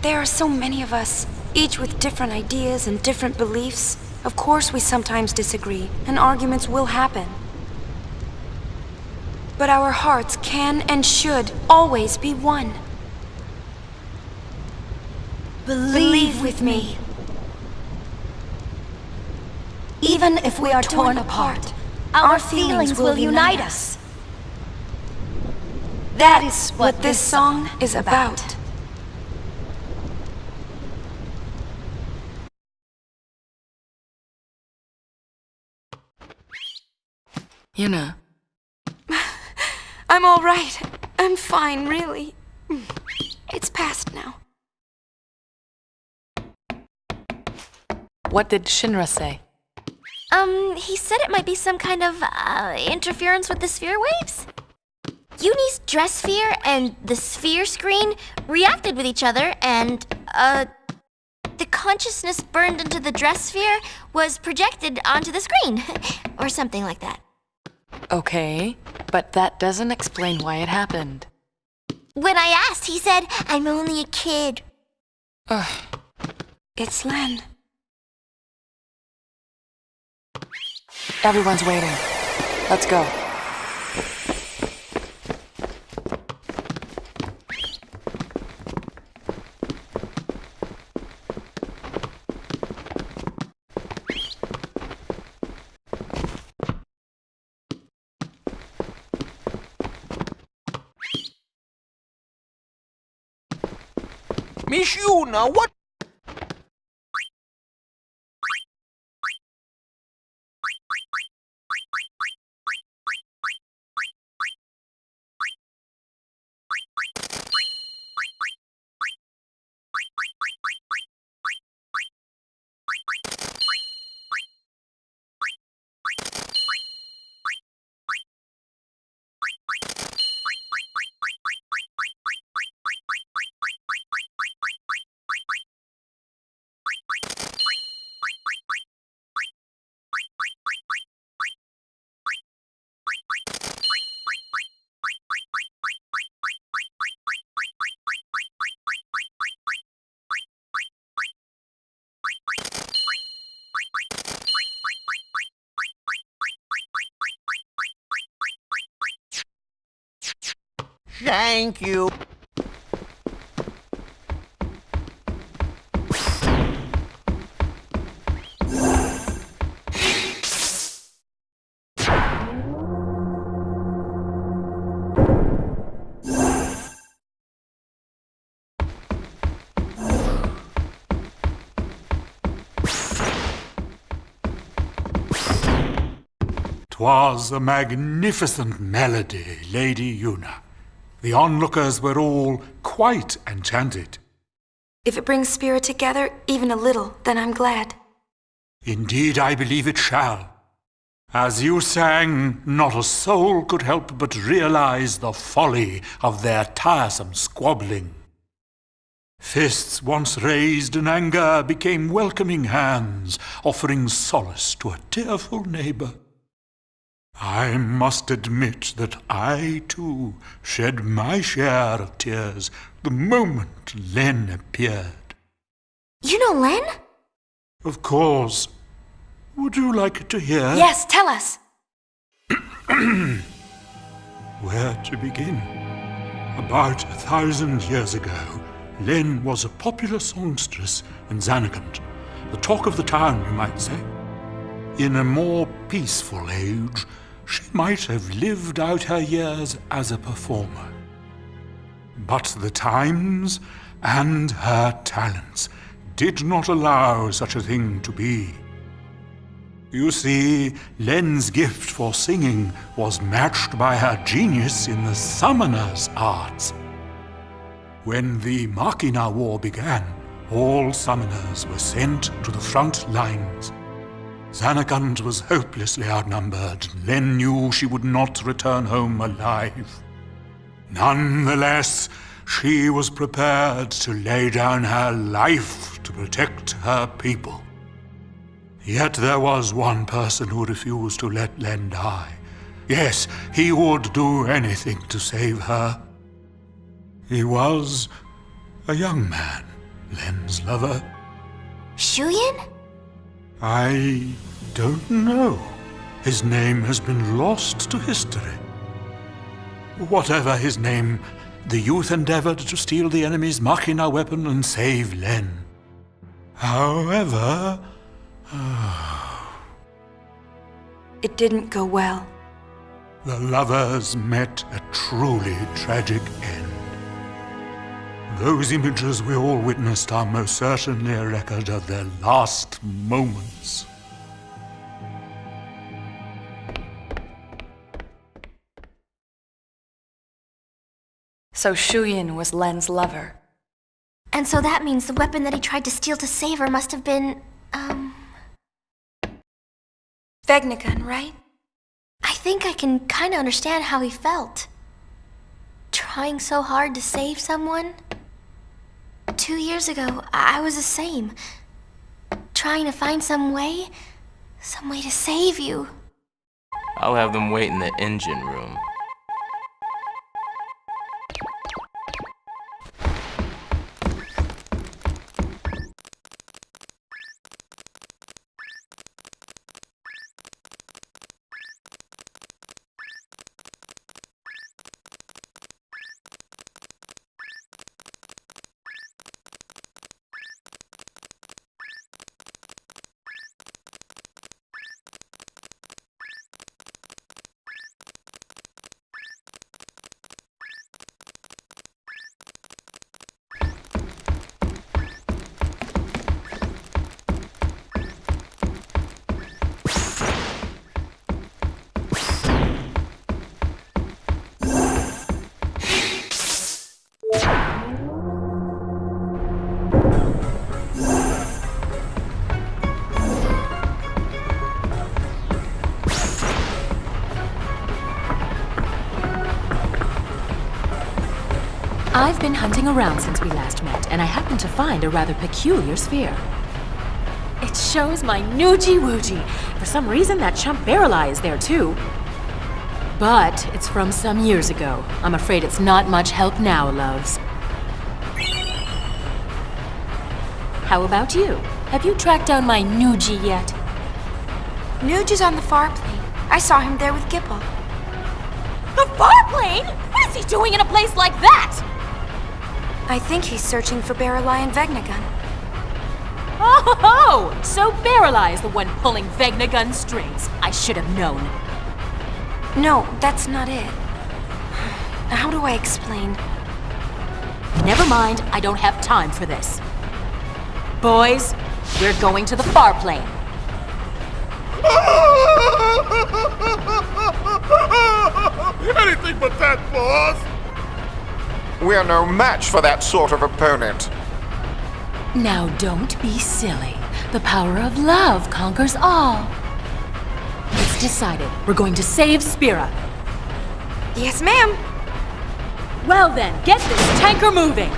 There are so many of us, each with different ideas and different beliefs. Of course we sometimes disagree, and arguments will happen. But our hearts can and should always be one. Believe with me. Even if we are torn apart, our feelings will unite us. That is what this song is about. Yuna. I'm all right. I'm fine, really. It's past now. What did Shinra say? He said it might be some kind of, interference with the sphere waves. Uni's dress sphere and the sphere screen reacted with each other, and, the consciousness burned into the dress sphere was projected onto the screen. Or something like that. Okay, but that doesn't explain why it happened. When I asked, he said, "I'm only a kid." Ugh. It's Len. Everyone's waiting. Let's go. Miss Yuna, what? Thank you. "'Twas a magnificent melody, Lady Yuna. The onlookers were all quite enchanted. If it brings spirit together, even a little, then I'm glad. Indeed, I believe it shall. As you sang, not a soul could help but realize the folly of their tiresome squabbling. Fists once raised in anger became welcoming hands, offering solace to a tearful neighbor. I must admit that I, too, shed my share of tears the moment Len appeared." You know Len? "Of course. Would you like to hear?" Yes, tell us. Where to begin? About 1,000 years ago, Len was a popular songstress in Zanarkand, the talk of the town, you might say. In a more peaceful age, she might have lived out her years as a performer. But the times and her talents did not allow such a thing to be. You see, Len's gift for singing was matched by her genius in the summoner's arts. When the Machina War began, all summoners were sent to the front lines. Zanarkand was hopelessly outnumbered. Len knew she would not return home alive. Nonetheless, she was prepared to lay down her life to protect her people. Yet there was one person who refused to let Len die. Yes, he would do anything to save her. He was a young man Len's lover? Shuyin? I don't know. His name has been lost to history. Whatever his name, the youth endeavored to steal the enemy's Machina weapon and save Len. However... It didn't go well. the lovers met a truly tragic end. Those images we all witnessed are most certainly a record of their last moments. So Shuyin was Len's lover. And so that means the weapon that he tried to steal to save her must have been, Vegnagun, right? I think I can kinda understand how he felt. Trying so hard to save someone. 2 years ago, I was the same. Trying to find some way to save you. I'll have them wait in the engine room. I've been hunting around since we last met, and I happened to find a rather peculiar sphere. It shows my Noogie-Woogie. For some reason, that chump Barreleye is there too. But it's from some years ago. I'm afraid it's not much help now, loves. How about you? Have you tracked down my Noogie yet? Nuge is on the far plane. I saw him there with Gipple. The Farplane? What is he doing in a place like that? I think he's searching for Barreleye and Vegnagun. Oh, so Barreleye is the one pulling Vegnagun strings. I should have known. No, that's not it. How do I explain? Never mind, I don't have time for this. Boys, we're going to the Farplane. Anything but that, boss! We're no match for that sort of opponent. Now don't be silly. The power of love conquers all. It's decided. We're going to save Spira. Yes, ma'am. Well then, get this tanker moving!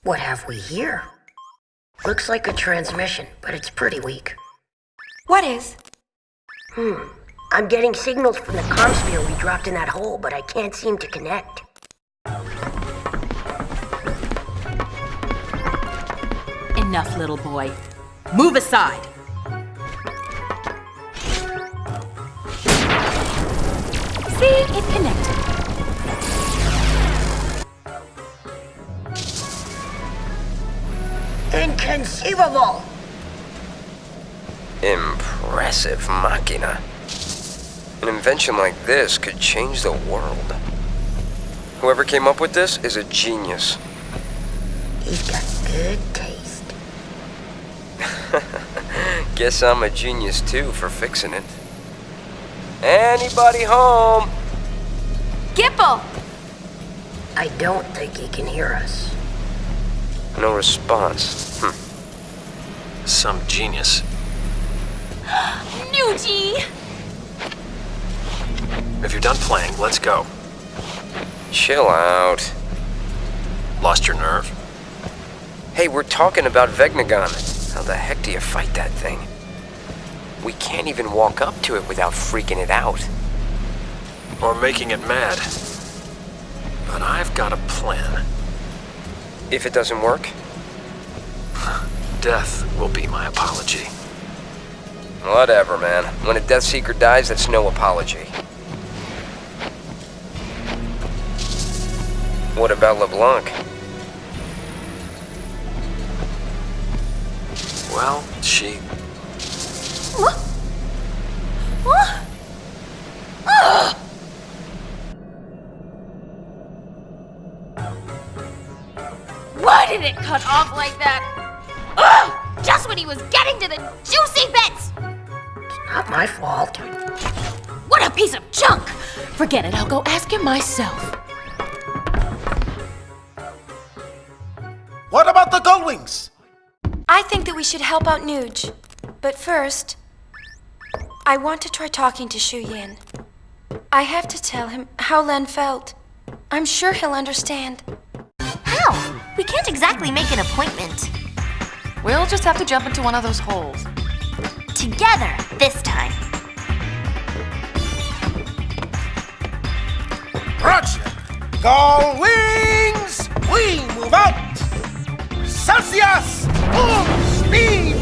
What have we here? Looks like a transmission, but it's pretty weak. What is? I'm getting signals from the comm sphere we dropped in that hole, but I can't seem to connect. Enough, little boy. Move aside. See, it connected. Inconceivable! Impressive machina. An invention like this could change the world. Whoever came up with this is a genius. He's got good taste. Guess I'm a genius too for fixing it. Anybody home? Gipple! I don't think he can hear us. No response. Some genius. Nuji! If you're done playing, let's go. Chill out. Lost your nerve? Hey, we're talking about Vegnagon. How the heck do you fight that thing? We can't even walk up to it without freaking it out. Or making it mad. But I've got a plan. If it doesn't work? Death will be my apology. Whatever, man. When a Death Seeker dies, that's no apology. What about LeBlanc? Well, she... Why did it cut off like that? Ugh! Just when he was getting to the juicy bits! Not my fault. What a piece of junk! Forget it, I'll go ask him myself. What about the Gullwings? I think that we should help out Nuge. But first, I want to try talking to Shu Yin. I have to tell him how Len felt. I'm sure he'll understand. How? We can't exactly make an appointment. We'll just have to jump into one of those holes. Together, this time. Roger! Gullwings! We move out! Celsius! Full speed!